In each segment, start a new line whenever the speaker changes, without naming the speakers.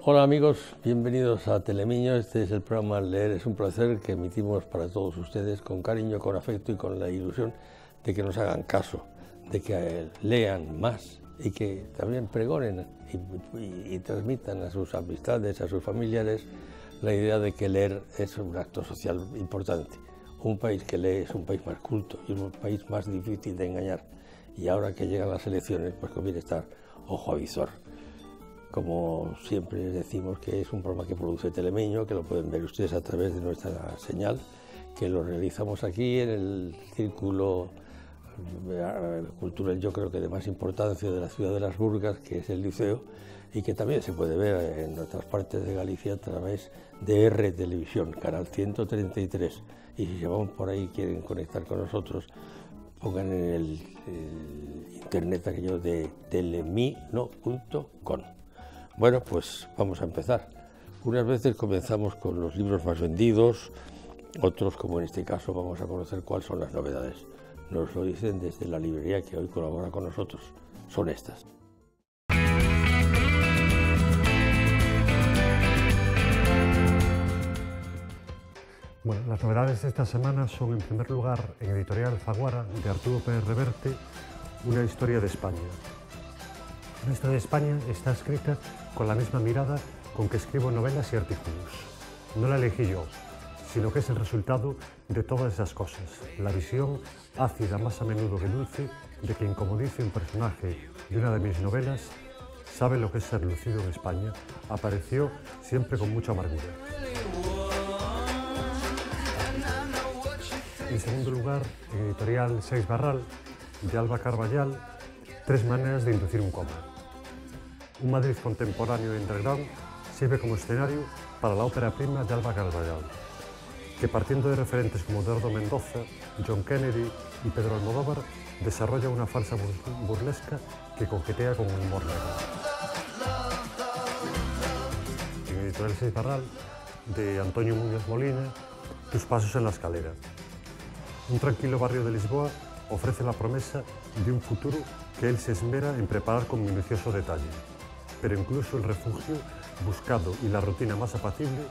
Hola amigos, bienvenidos a Telemiño. Este es el programa Leer es un placer que emitimos para todos ustedes con cariño, con afecto y con la ilusión de que nos hagan caso, de que lean más y que también pregonen y transmitan a sus amistades, a sus familiares, la idea de que leer es un acto social importante. Un país que lee es un país más culto y un país más difícil de engañar. Y ahora que llegan las elecciones, pues conviene estar ojo a visor. Como siempre decimos que es un programa que produce Telemiño, que lo pueden ver ustedes a través de nuestra señal, que lo realizamos aquí en el círculo cultural, yo creo que de más importancia de la ciudad de Las Burgas, que es el Liceo, y que también se puede ver en otras partes de Galicia a través de R Televisión, canal 133. Y si se van por ahí y quieren conectar con nosotros, pongan en el internet aquello de telemino.com. Bueno, pues vamos a empezar. Unas veces comenzamos con los libros más vendidos, otros, como en este caso, vamos a conocer cuáles son las novedades. Nos lo dicen desde la librería que hoy colabora con nosotros. Son estas.
Bueno, las novedades de esta semana son, en primer lugar, en Editorial Zaguara, de Arturo Pérez Reverte, Una historia de España. Una historia de España está escrita con la misma mirada con que escribo novelas y artículos. No la elegí yo, sino que es el resultado de todas esas cosas. La visión, ácida más a menudo que dulce, de quien, como dice un personaje de una de mis novelas, sabe lo que es ser lucido en España, apareció siempre con mucha amargura. En segundo lugar, en Editorial Seix Barral, de Alba Carballal, Tres maneras de inducir un coma. Un Madrid contemporáneo y underground sirve como escenario para la ópera prima de Alba Carballal, que partiendo de referentes como Eduardo Mendoza, John Kennedy y Pedro Almodóvar, desarrolla una farsa burlesca que coquetea con el humor negro. En Editorial Seix Barral, de Antonio Muñoz Molina, Tus pasos en la escalera. Un tranquilo barrio de Lisboa ofrece la promesa de un futuro que él se esmera en preparar con minucioso detalle. Pero incluso el refugio buscado y la rutina más apacible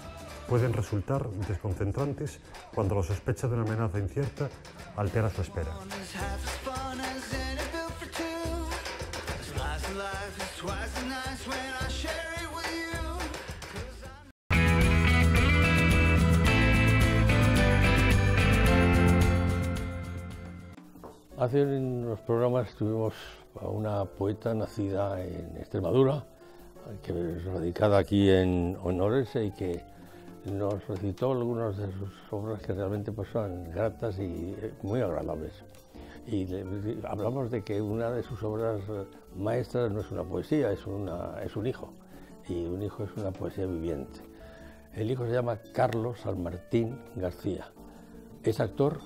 pueden resultar desconcentrantes cuando la sospecha de una amenaza incierta altera su espera.
Hace unos programas tuvimos a una poeta nacida en Extremadura, que es radicada aquí en Orense y que nos recitó algunas de sus obras que realmente pues, son gratas y muy agradables. Y hablamos de que una de sus obras maestras no es una poesía, es un hijo, y un hijo es una poesía viviente. El hijo se llama Carlos San Martín García, es actor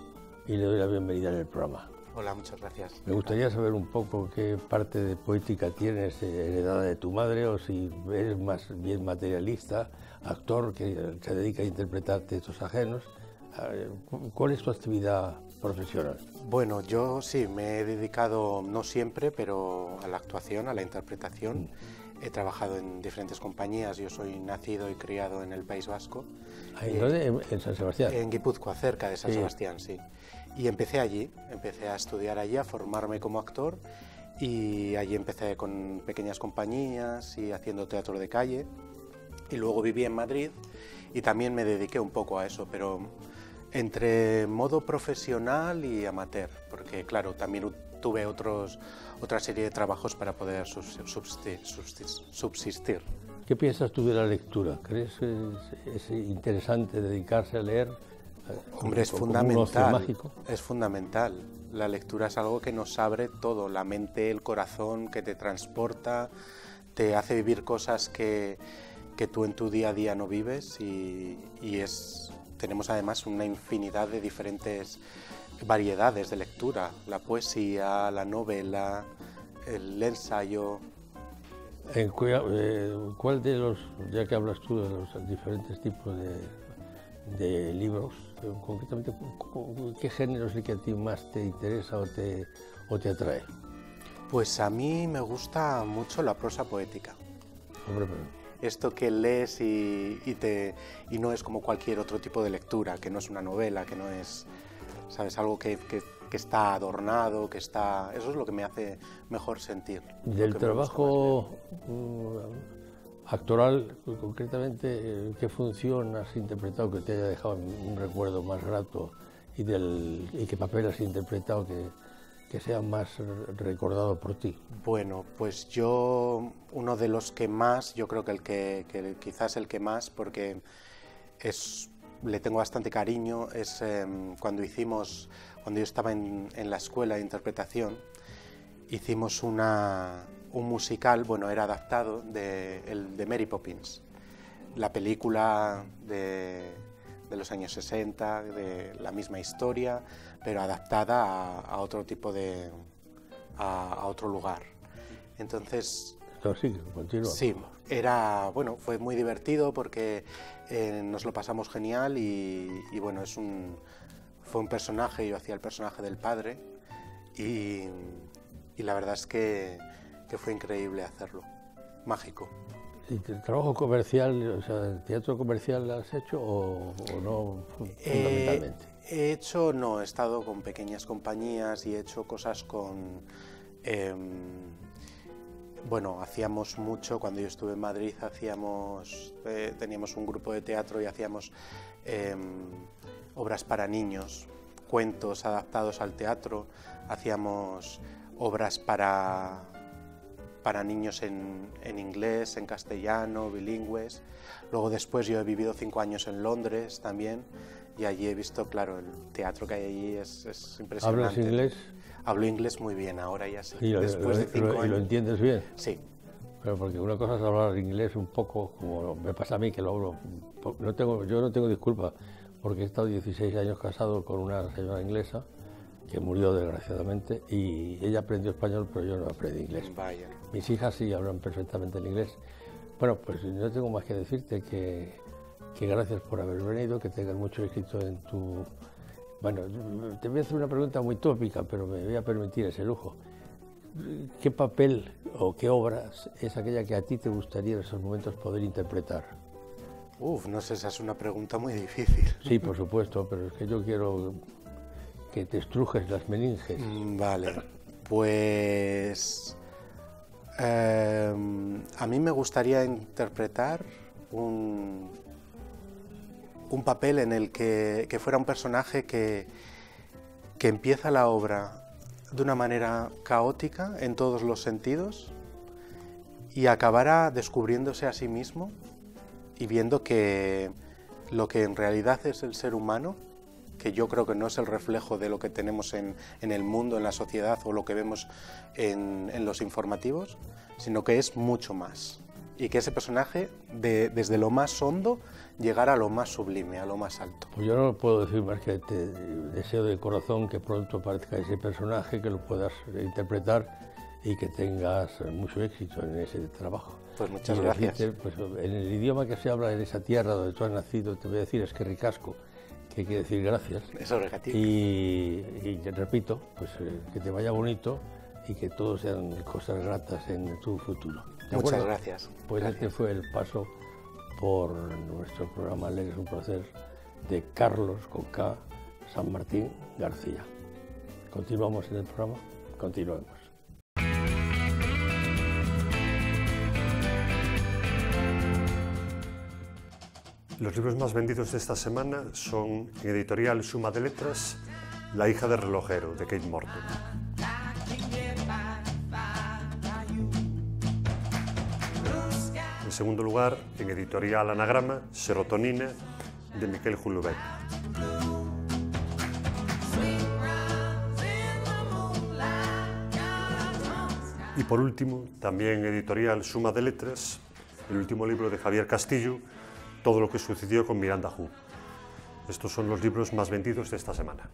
y le doy la bienvenida en el programa.
Hola, muchas gracias.
Me gustaría saber un poco qué parte de poética tienes heredada de tu madre o si eres más bien materialista, actor que se dedica a interpretar textos ajenos. ¿Cuál es tu actividad profesional?
Bueno, yo sí, me he dedicado, no siempre, pero a la actuación, a la interpretación. He trabajado en diferentes compañías, yo soy nacido y criado en el País Vasco.
¿En San Sebastián?
En Guipúzcoa, cerca de San Sebastián, sí. Y empecé allí, empecé a estudiar allí, a formarme como actor y allí empecé con pequeñas compañías y haciendo teatro de calle y luego viví en Madrid y también me dediqué un poco a eso, pero entre modo profesional y amateur, porque claro, también tuve otra serie de trabajos para poder subsistir.
¿Qué piensas tú de la lectura? ¿Crees que es interesante dedicarse a leer?
Hombre, es fundamental, es fundamental. La lectura es algo que nos abre todo, la mente, el corazón, que te transporta, te hace vivir cosas que tú en tu día a día no vives tenemos además una infinidad de diferentes variedades de lectura, la poesía, la novela, el ensayo.
¿Cuál de los, ya que hablas tú de los diferentes tipos de libros, concretamente, qué género es el que a ti más te interesa o te atrae?
Pues a mí me gusta mucho la prosa poética.
Hombre,
esto que lees y no es como cualquier otro tipo de lectura, que no es una novela, que no es, ¿sabes? Algo que está adornado, que está... Eso es lo que me hace mejor sentir.
Del trabajo actoral, concretamente, ¿qué función has interpretado que te haya dejado un recuerdo más grato y qué papel has interpretado que sea más recordado por ti?
Bueno, pues yo, uno de los que más, yo creo que quizás el que más, porque le tengo bastante cariño, es cuando yo estaba en la escuela de interpretación, hicimos un musical, bueno, era adaptado de Mary Poppins, la película de los años 60, de la misma historia, pero adaptada a otro tipo a otro lugar. Entonces...
Sí, continúa.
Sí, fue muy divertido porque nos lo pasamos genial y bueno, fue un personaje, yo hacía el personaje del padre y la verdad es que fue increíble hacerlo, mágico.
¿Y el trabajo comercial, o sea, teatro comercial has hecho o no fundamentalmente?
He estado con pequeñas compañías y he hecho cosas con... hacíamos mucho, cuando yo estuve en Madrid teníamos un grupo de teatro y hacíamos obras para niños, cuentos adaptados al teatro, hacíamos obras para niños en inglés, en castellano, bilingües. Luego después yo he vivido 5 años en Londres también y allí he visto, claro, el teatro que hay allí es impresionante.
¿Hablas inglés?
Hablo inglés muy bien, ahora ya sí.
Después de 5 años. ¿Y lo entiendes bien?
Sí.
Pero porque una cosa es hablar inglés un poco, como me pasa a mí, que lo hablo... Yo no tengo disculpa, porque he estado 16 años casado con una señora inglesa, que murió desgraciadamente, y ella aprendió español, pero yo no aprendí inglés.
Vaya.
Mis hijas sí hablan perfectamente el inglés. Bueno, pues no tengo más que decirte que gracias por haber venido, que tengas mucho éxito en tu... Bueno, te voy a hacer una pregunta muy tópica, pero me voy a permitir ese lujo. ¿Qué papel o qué obra es aquella que a ti te gustaría en esos momentos poder interpretar?
No sé, esa es una pregunta muy difícil.
Sí, por supuesto, pero es que yo quiero que te estrujes las meninges.
Vale, pues... a mí me gustaría interpretar un papel en el que fuera un personaje que empieza la obra de una manera caótica en todos los sentidos y acabará descubriéndose a sí mismo y viendo que lo que en realidad es el ser humano, que yo creo que no es el reflejo de lo que tenemos en el mundo, en la sociedad o lo que vemos en los informativos, sino que es mucho más. Y que ese personaje, desde lo más hondo, llegara a lo más sublime, a lo más alto.
Pues yo no puedo decir más que te deseo de corazón que pronto aparezca ese personaje, que lo puedas interpretar y que tengas mucho éxito en ese trabajo.
Pues muchas gracias.
Pues, en el idioma que se habla en esa tierra donde tú has nacido, te voy a decir es que ricasco, que quiere decir gracias.
Eso es negativo.
Y te repito, pues que te vaya bonito y que todo sean cosas gratas en tu futuro.
Muchas gracias.
Pues
gracias.
Este fue el paso por nuestro programa Leer es un placer de Carlos con K. San Martín García. ¿Continuamos en el programa? Continuemos.
Los libros más vendidos de esta semana son en editorial Suma de Letras, La hija del relojero, de Kate Morton. En segundo lugar, en editorial Anagrama, Serotonina, de Miquel Houellebecq. Y por último, también en editorial Suma de Letras, el último libro de Javier Castillo, Todo lo que sucedió con Miranda Juh. Estos son los libros más vendidos de esta semana.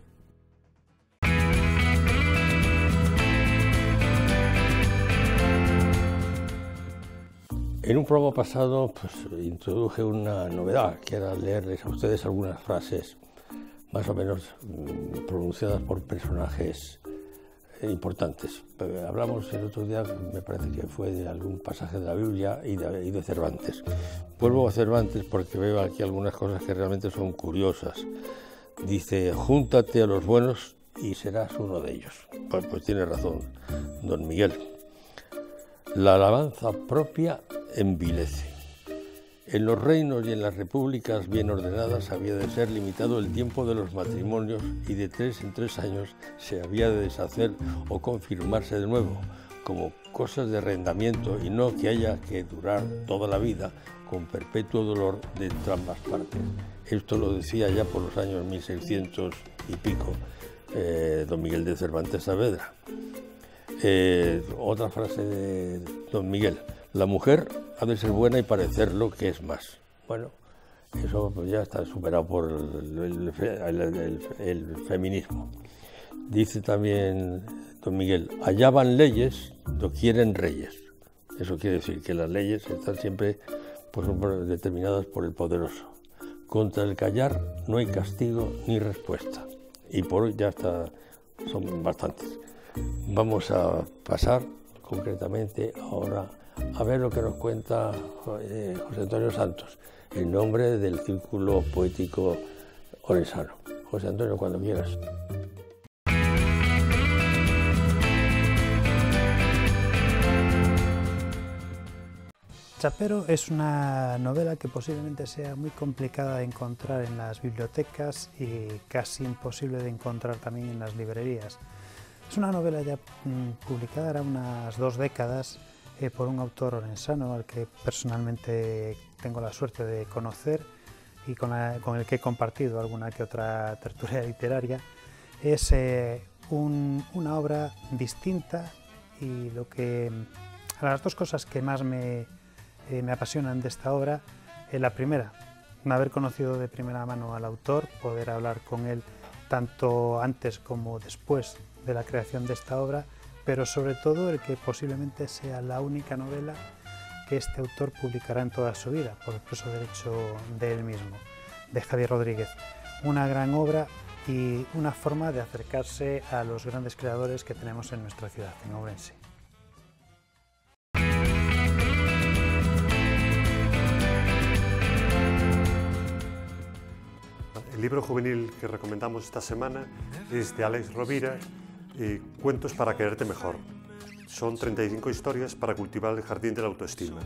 En un programa pasado pues, introduje una novedad, que era leerles a ustedes algunas frases más o menos pronunciadas por personajes importantes. Hablamos el otro día, me parece que fue de algún pasaje de la Biblia y de Cervantes. Vuelvo a Cervantes porque veo aquí algunas cosas que realmente son curiosas. Dice, júntate a los buenos y serás uno de ellos. Pues tiene razón don Miguel. La alabanza propia envilece. En los reinos y en las repúblicas bien ordenadas había de ser limitado el tiempo de los matrimonios y de 3 en 3 años se había de deshacer o confirmarse de nuevo, como cosas de arrendamiento y no que haya que durar toda la vida con perpetuo dolor de ambas partes. Esto lo decía ya por los años 1600 y pico don Miguel de Cervantes Saavedra. Otra frase de don Miguel, la mujer ha de ser buena y parecer lo que es más. Bueno, eso pues ya está superado por el feminismo. Dice también don Miguel, allá van leyes, lo quieren reyes. Eso quiere decir que las leyes están siempre pues, determinadas por el poderoso. Contra el callar no hay castigo ni respuesta. Y por hoy ya está, son bastantes. Vamos a pasar concretamente ahora a ver lo que nos cuenta José Antonio Santos, en nombre del Círculo Poético Orensano. José Antonio, cuando quieras.
Chapero es una novela que posiblemente sea muy complicada de encontrar en las bibliotecas y casi imposible de encontrar también en las librerías. Es una novela ya publicada hace unas 2 décadas por un autor orensano al que personalmente tengo la suerte de conocer y con el que he compartido alguna que otra tertulia literaria. Es una obra distinta y las 2 cosas que más me apasionan de esta obra, la primera, haber conocido de primera mano al autor, poder hablar con él tanto antes como después de la creación de esta obra, pero sobre todo el que posiblemente sea la única novela que este autor publicará en toda su vida, por expreso derecho de él mismo, de Javier Rodríguez. Una gran obra y una forma de acercarse a los grandes creadores que tenemos en nuestra ciudad, en Ourense.
El libro juvenil que recomendamos esta semana es de Alex Rovira, Cuentos para quererte mejor. Son 35 historias para cultivar el jardín de la autoestima.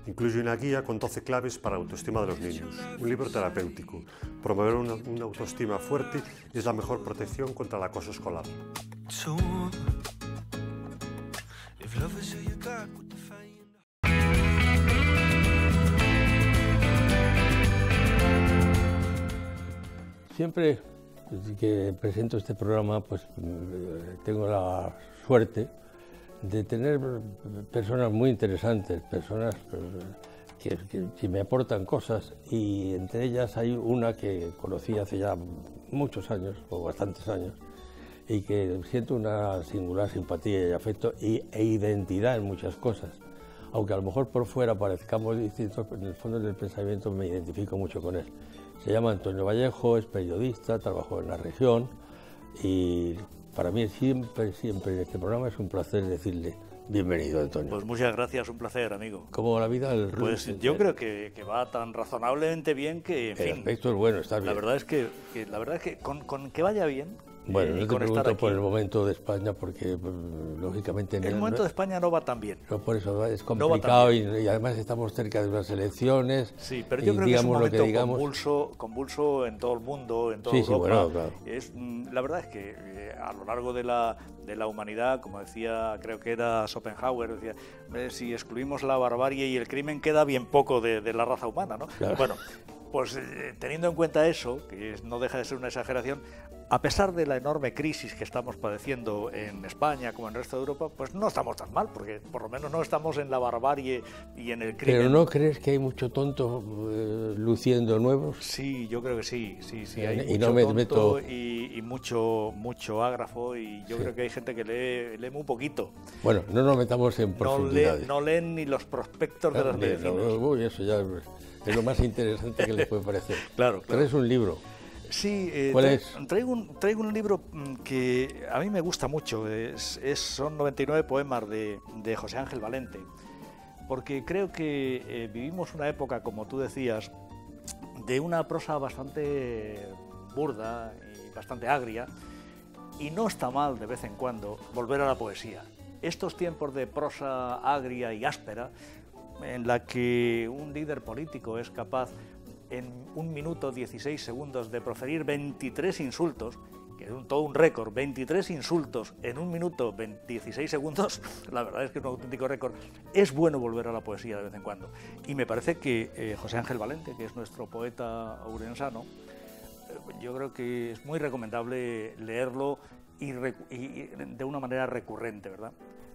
Incluye una guía con 12 claves para la autoestima de los niños, un libro terapéutico. Promover una autoestima fuerte es la mejor protección contra el acoso escolar.
Siempre que presento este programa, pues tengo la suerte de tener personas muy interesantes, personas que me aportan cosas, y entre ellas hay una que conocí hace ya muchos años, o bastantes años, y que siento una singular simpatía y afecto e identidad en muchas cosas. Aunque a lo mejor por fuera parezcamos distintos, en el fondo del pensamiento me identifico mucho con él. Se llama Antonio Vallejo, es periodista, trabajó en la región y para mí siempre en este programa es un placer decirle bienvenido, Antonio.
Pues muchas gracias, un placer, amigo.
¿Cómo va la vida?
Pues yo creo que va tan razonablemente bien que, en fin,
el aspecto es bueno, está bien.
La verdad es que con que vaya bien.
Bueno, no te pregunto por el momento de España porque, lógicamente...
El momento de España no va tan bien.
No, por eso es complicado y además estamos cerca de unas elecciones.
Sí, pero yo creo que es un momento convulso en todo el mundo, en toda Europa.
Sí, bueno, claro.
La verdad es que a lo largo de la humanidad, como decía, creo que era Schopenhauer, decía, si excluimos la barbarie y el crimen queda bien poco de la raza humana, ¿no?
Claro.
Bueno, pues teniendo en cuenta eso, que no deja de ser una exageración, a pesar de la enorme crisis que estamos padeciendo en España como en el resto de Europa, pues no estamos tan mal, porque por lo menos no estamos en la barbarie y en el crimen.
¿Pero no crees que hay mucho tonto luciendo nuevos?
Sí, yo creo que sí, hay
y
mucho
no
tonto y mucho ágrafo, y yo creo que hay gente que lee muy poquito.
Bueno, no nos metamos en profundidades.
No leen ni los prospectos de las medicinas.
Uy, eso ya es lo más interesante que les puede parecer.
Claro.
Traes un libro.
Sí,
¿Cuál es?
Traigo un libro que a mí me gusta mucho, son 99 poemas de José Ángel Valente, porque creo que vivimos una época, como tú decías, de una prosa bastante burda y bastante agria, y no está mal de vez en cuando volver a la poesía. Estos tiempos de prosa agria y áspera, en la que un líder político es capaz en 1 minuto 16 segundos de proferir 23 insultos, que es todo un récord, 23 insultos en 1 minuto 16 segundos, la verdad es que es un auténtico récord. Es bueno volver a la poesía de vez en cuando. Y me parece que José Ángel Valente, que es nuestro poeta ourensano, yo creo que es muy recomendable leerlo y de una manera recurrente, ¿verdad?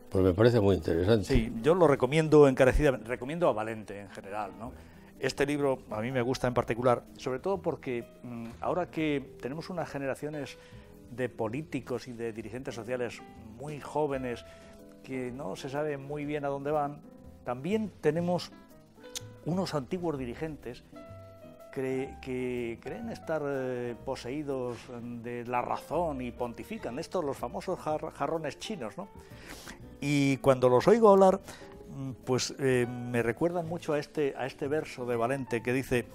Pues me parece muy interesante.
Sí, yo lo recomiendo encarecidamente, recomiendo a Valente en general, ¿no? Este libro a mí me gusta en particular, sobre todo porque ahora que tenemos unas generaciones de políticos y de dirigentes sociales muy jóvenes que no se sabe muy bien a dónde van, también tenemos unos antiguos dirigentes que creen estar poseídos de la razón y pontifican, estos los famosos jarrones chinos, ¿no? Y cuando los oigo hablar, pues me recuerdan mucho a este verso de Valente que dice: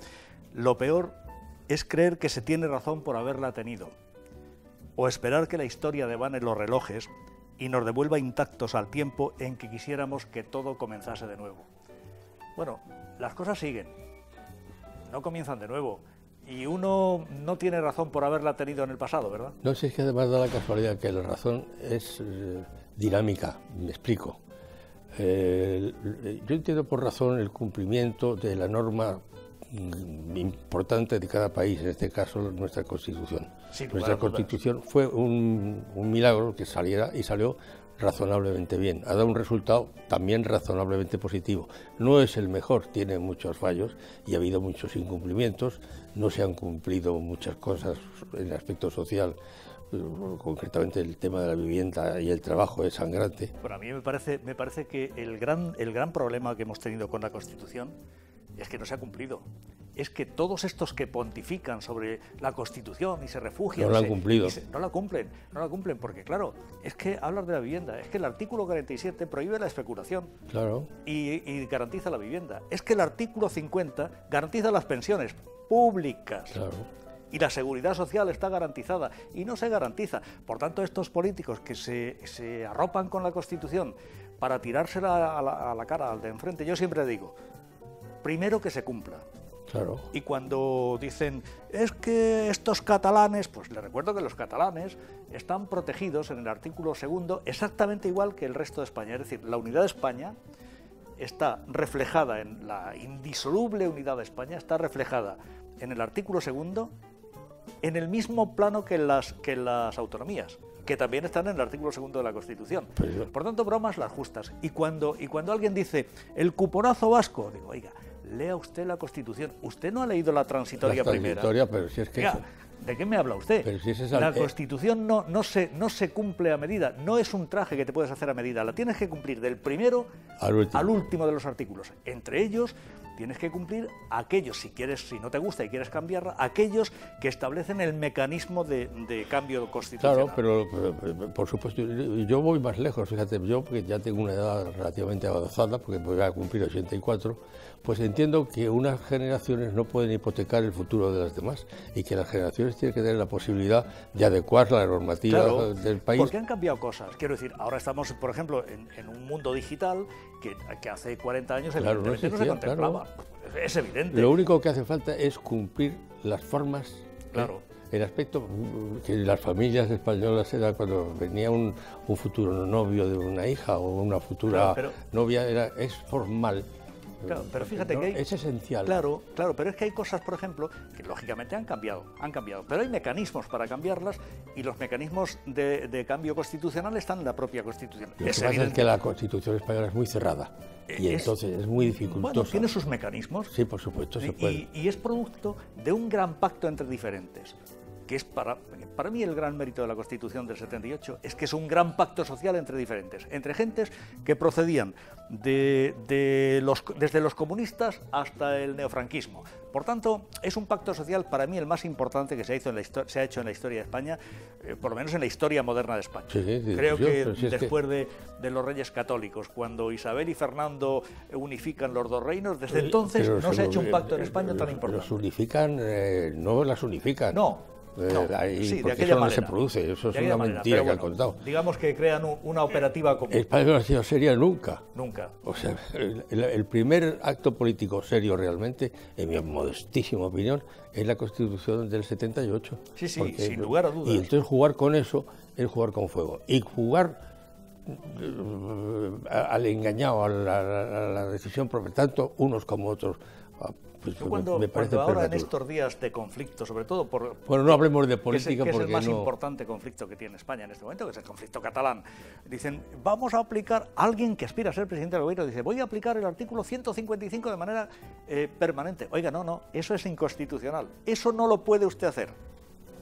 lo peor es creer que se tiene razón por haberla tenido, o esperar que la historia devane los relojes y nos devuelva intactos al tiempo en que quisiéramos que todo comenzase de nuevo. Bueno, las cosas siguen, no comienzan de nuevo, y uno no tiene razón por haberla tenido en el pasado, ¿verdad?
No sé, es que además da la casualidad que la razón es dinámica, me explico. Yo entiendo por razón el cumplimiento de la norma importante de cada país, en este caso nuestra Constitución.
Sí,
nuestra Constitución fue un milagro que saliera y salió razonablemente bien. Ha dado un resultado también razonablemente positivo. No es el mejor, tiene muchos fallos y ha habido muchos incumplimientos. No se han cumplido muchas cosas en el aspecto social. Concretamente el tema de la vivienda y el trabajo es sangrante.
Bueno, a mí me parece que el gran problema que hemos tenido con la Constitución es que no se ha cumplido. Es que todos estos que pontifican sobre la Constitución y se refugian...
No la han cumplido.
No la cumplen, porque claro, es que hablar de la vivienda, es que el artículo 47 prohíbe la especulación,
claro,
y garantiza la vivienda. Es que el artículo 50 garantiza las pensiones públicas.
claro.
Y la seguridad social está garantizada y no se garantiza. Por tanto, estos políticos que se arropan con la Constitución para tirársela a la cara al de enfrente, yo siempre digo, primero que se cumpla.
Claro.
Y cuando dicen, es que estos catalanes, pues les recuerdo que los catalanes están protegidos en el artículo 2 exactamente igual que el resto de España. Es decir, la unidad de España está reflejada en la indisoluble unidad de España, está reflejada en el artículo 2 en el mismo plano que las autonomías, que también están en el artículo 2 de la Constitución. Por tanto, bromas las justas. Y cuando alguien dice, el cuponazo vasco, digo, oiga, lea usted la Constitución. Usted no ha leído la transitoria primera.
Pero si es que...
Oiga, ¿de qué me habla usted?
Pero si
la Constitución no se cumple a medida, no es un traje que te puedes hacer a medida, la tienes que cumplir del primero al último de los artículos. Entre ellos tienes que cumplir aquellos, si no te gusta y quieres cambiarla, aquellos que establecen el mecanismo de cambio constitucional.
Claro, pero por supuesto, yo voy más lejos, fíjate, yo porque ya tengo una edad relativamente avanzada, porque voy a cumplir 84, pues entiendo que unas generaciones no pueden hipotecar el futuro de las demás y que las generaciones tienen que tener la posibilidad de adecuar la normativa del país.
Porque han cambiado cosas. Quiero decir, ahora estamos, por ejemplo, en un mundo digital que hace 40 años evidentemente no se contemplaba. Claro. Es evidente.
Lo único que hace falta es cumplir las formas.
Claro.
El aspecto que las familias españolas era cuando venía un futuro novio de una hija o una futura novia, es formal.
Claro, pero fíjate que
es esencial.
Claro, pero es que hay cosas, por ejemplo, que lógicamente han cambiado, pero hay mecanismos para cambiarlas y los mecanismos de cambio constitucional están en la propia Constitución.
Lo que pasa es que la Constitución española es muy cerrada y entonces es muy dificultosa.
Bueno, tiene sus mecanismos.
Sí, por supuesto, se puede.
Y es producto de un gran pacto entre diferentes, que es para mí el gran mérito de la Constitución del 78, es que es un gran pacto social entre diferentes, entre gentes que procedían desde los comunistas hasta el neofranquismo. Por tanto, es un pacto social para mí el más importante que se ha hecho en la historia de España, por lo menos en la historia moderna de España. Creo que después de los reyes católicos, cuando Isabel y Fernando unifican los dos reinos, desde entonces no se ha hecho un pacto en España tan importante.
Los unifican, no las unifican.
No,
sí, de aquella manera. Se produce, eso es una mentira que han contado.
Digamos que crean una operativa común.
España no ha sido seria nunca.
Nunca.
O sea, el primer acto político serio realmente, en mi modestísima opinión, es la Constitución del 78.
Sí, sin lugar a dudas.
Y entonces jugar con eso es jugar con fuego. Y jugar al engañado, a la decisión, tanto unos como otros. Pues
cuando ahora en estos días de conflicto, sobre todo
bueno, no hablemos de política
que es
porque
el más importante conflicto que tiene España en este momento, que es el conflicto catalán. Dicen, vamos a aplicar, alguien que aspira a ser presidente del gobierno dice, voy a aplicar el artículo 155 de manera permanente. Oiga, no, eso es inconstitucional, eso no lo puede usted hacer.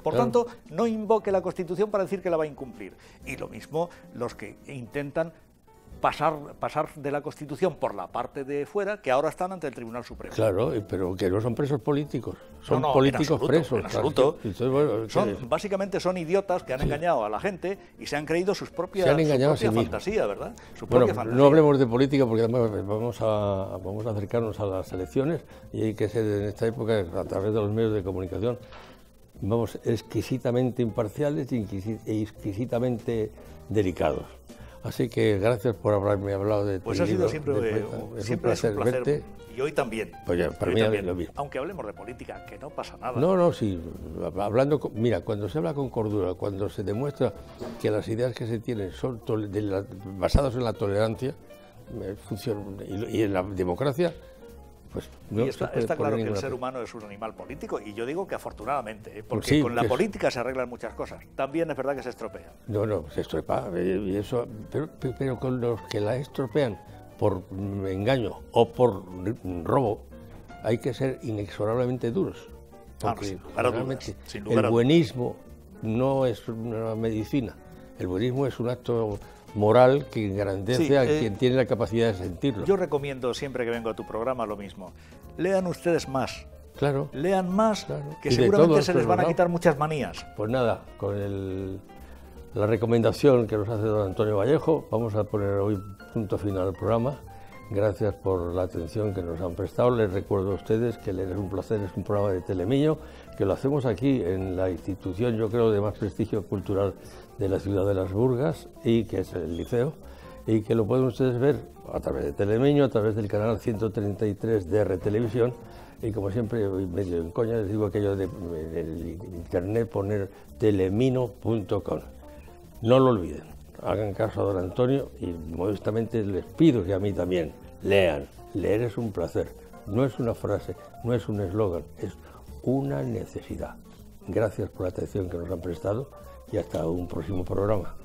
Por tanto, no invoque la Constitución para decir que la va a incumplir. Y lo mismo los que intentan pasar de la Constitución por la parte de fuera, que ahora están ante el Tribunal Supremo.
Claro, pero que no son presos políticos, son políticos presos.
En absoluto. Básicamente son idiotas que han engañado a la gente y se han creído su propia fantasía, ¿verdad?
No hablemos de política porque además vamos a acercarnos a las elecciones y hay que ser en esta época, a través de los medios de comunicación, exquisitamente imparciales y exquisitamente delicados. Así que gracias por haberme hablado de
Pues ha sido siempre un placer verte. Y hoy también.
Pues ya, para mí también. Lo mismo.
Aunque hablemos de política, que no pasa nada.
No, sí. Mira, cuando se habla con cordura, cuando se demuestra que las ideas que se tienen son basadas en la tolerancia y en la democracia, pues no
y está claro que el ser humano es un animal político, y yo digo que afortunadamente, porque con la política se arreglan muchas cosas. También es verdad que se estropea.
No, se estropea, y eso, pero con los que la estropean por engaño o por robo, hay que ser inexorablemente duros. Porque realmente el buenismo no es una medicina, el buenismo es un acto moral que engrandece a quien tiene la capacidad de sentirlo.
Yo recomiendo siempre que vengo a tu programa lo mismo. Lean ustedes más.
Claro.
Lean más, que seguramente se les van a quitar muchas manías.
Pues nada, con la recomendación que nos hace don Antonio Vallejo, vamos a poner hoy punto final al programa. Gracias por la atención que nos han prestado. Les recuerdo a ustedes que Leer es un placer, es un programa de Telemiño, que lo hacemos aquí en la institución, yo creo, de más prestigio cultural de la ciudad de Las Burgas, y que es el Liceo, y que lo pueden ustedes ver a través de Telemiño, a través del canal 133 de R Televisión, y como siempre, medio en coña, les digo aquello de en el internet poner telemino.com. No lo olviden, hagan caso a don Antonio y modestamente les pido que a mí también lean. Leer es un placer, no es una frase, no es un eslogan, es una necesidad. Gracias por la atención que nos han prestado y hasta un próximo programa.